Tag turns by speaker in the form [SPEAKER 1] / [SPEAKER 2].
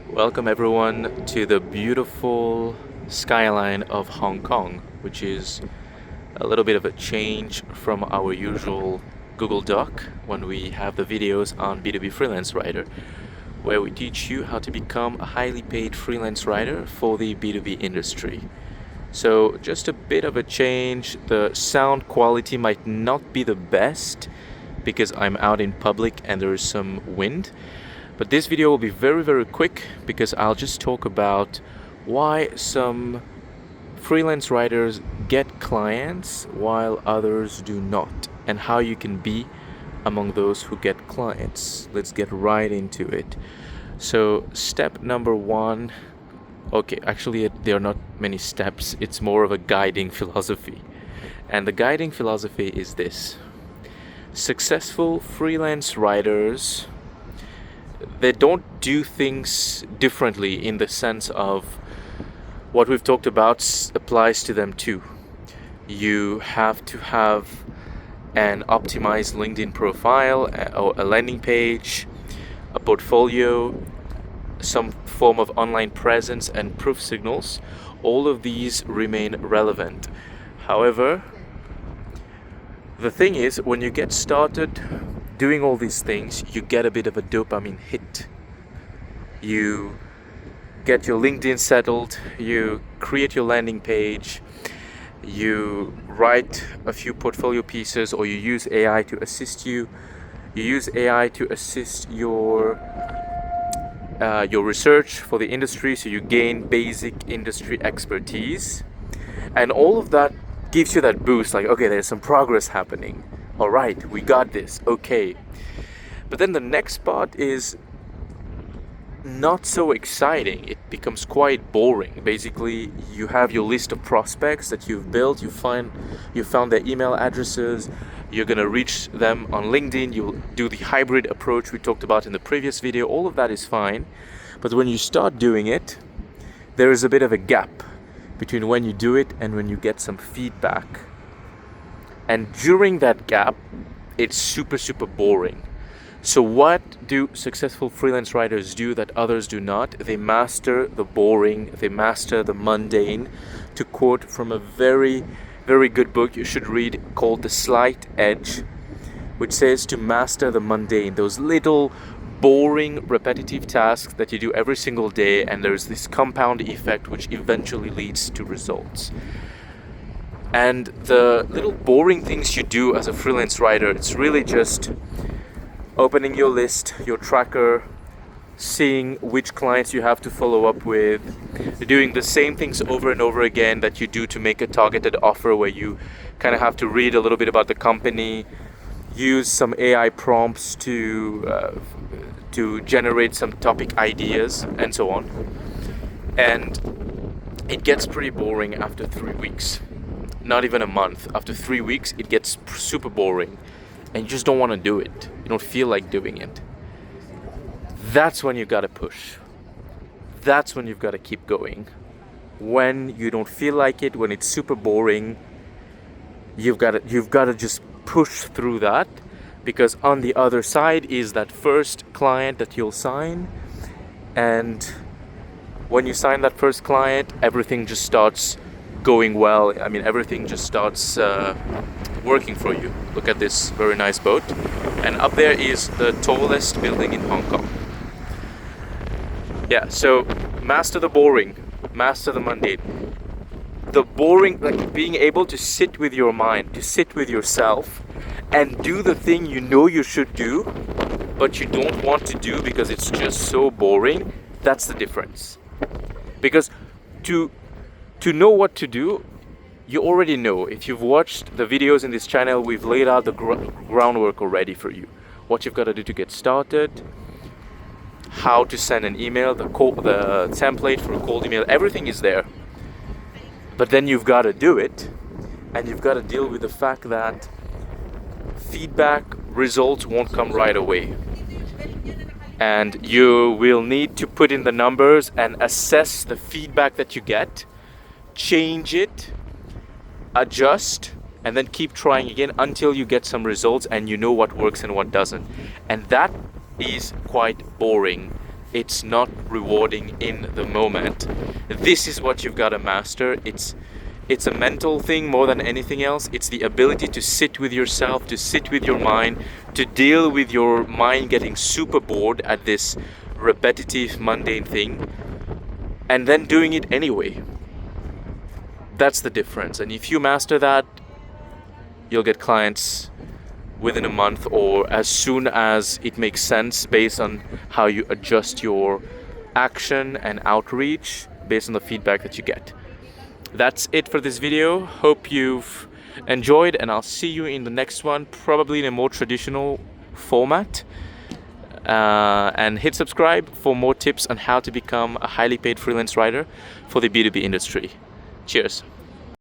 [SPEAKER 1] Welcome everyone to the beautiful skyline of Hong Kong, which is a little bit of a change from our usual Google Doc when we have the videos on B2B Freelance Writer, where we teach you how to become a highly paid freelance writer for the B2B industry. So just a bit of a change. The sound quality might not be the best because I'm out in public and there is some wind. But this video will be very quick because I'll just talk about why some freelance writers get clients while others do not, and how you can be among those who get clients. Let's get right into it. So step number one, okay, actually there are not many steps, it's more of a guiding philosophy. And the guiding philosophy is this: successful freelance writers, they don't do things differently in the sense of what we've talked about applies to them too. You have to have an optimized LinkedIn profile or a landing page, a portfolio, some form of online presence and proof signals. All of these remain relevant. However, the thing is, when you get started doing all these things, you get a bit of a dopamine hit. You get your LinkedIn settled, you create your landing page, you write a few portfolio pieces, or you use AI to assist you. You use AI to assist your research for the industry, so you gain basic industry expertise. And all of that gives you that boost, like, okay, there's some progress happening. All right, we got this, okay. But then the next part is not so exciting. It becomes quite boring. Basically, you have your list of prospects that you've built, you found their email addresses, you're gonna reach them on LinkedIn, you'll do the hybrid approach we talked about in the previous video. All of that is fine. But when you start doing it, there is a bit of a gap between when you do it and when you get some feedback. And during that gap, it's super boring. So what do successful freelance writers do that others do not? They master the boring, they master the mundane. To quote from a very good book you should read called The Slight Edge, which says to master the mundane, those little boring repetitive tasks that you do every single day, and there's this compound effect which eventually leads to results. And the little boring things you do as a freelance writer, it's really just opening your list, your tracker, seeing which clients you have to follow up with, doing the same things over and over again that you do to make a targeted offer, where you kind of have to read a little bit about the company, use some AI prompts to generate some topic ideas, and so on. And it gets pretty boring after 3 weeks. Not even a month. After 3 weeks, it gets super boring, and you just don't want to do it. You don't feel like doing it. That's when you gotta push. That's when you've got to keep going. When you don't feel like it, when it's super boring, you've got to just push through that, because on the other side is that first client that you'll sign, and when you sign that first client, everything just starts going well. I mean, everything just starts working for you. Look at this very nice boat, and up there is the tallest building in Hong Kong. Yeah, so master the boring, master the mundane. The boring, like being able to sit with your mind, to sit with yourself and do the thing you know you should do, but you don't want to do because it's just so boring. That's the difference. Because to know what to do, you already know. If you've watched the videos in this channel, we've laid out the groundwork already for you. What you've got to do to get started, how to send an email, the template for a cold email, everything is there. But then you've got to do it, and you've got to deal with the fact that feedback, results won't come right away. And you will need to put in the numbers and assess the feedback that you get, change it, adjust, and then keep trying again until you get some results and you know what works and what doesn't. And that is quite boring. it's not rewarding in the moment. This is what you've got to master. It's a mental thing more than anything else. It's the ability to sit with yourself, to sit with your mind, to deal with your mind getting super bored at this repetitive, mundane thing, and then doing it anyway. That's the difference. And if you master that, you'll get clients within a month or as soon as it makes sense based on how you adjust your action and outreach based on the feedback that you get. That's it for this video. Hope you've enjoyed, and I'll see you in the next one, probably in a more traditional format. And hit subscribe for more tips on how to become a highly paid freelance writer for the B2B industry. Cheers.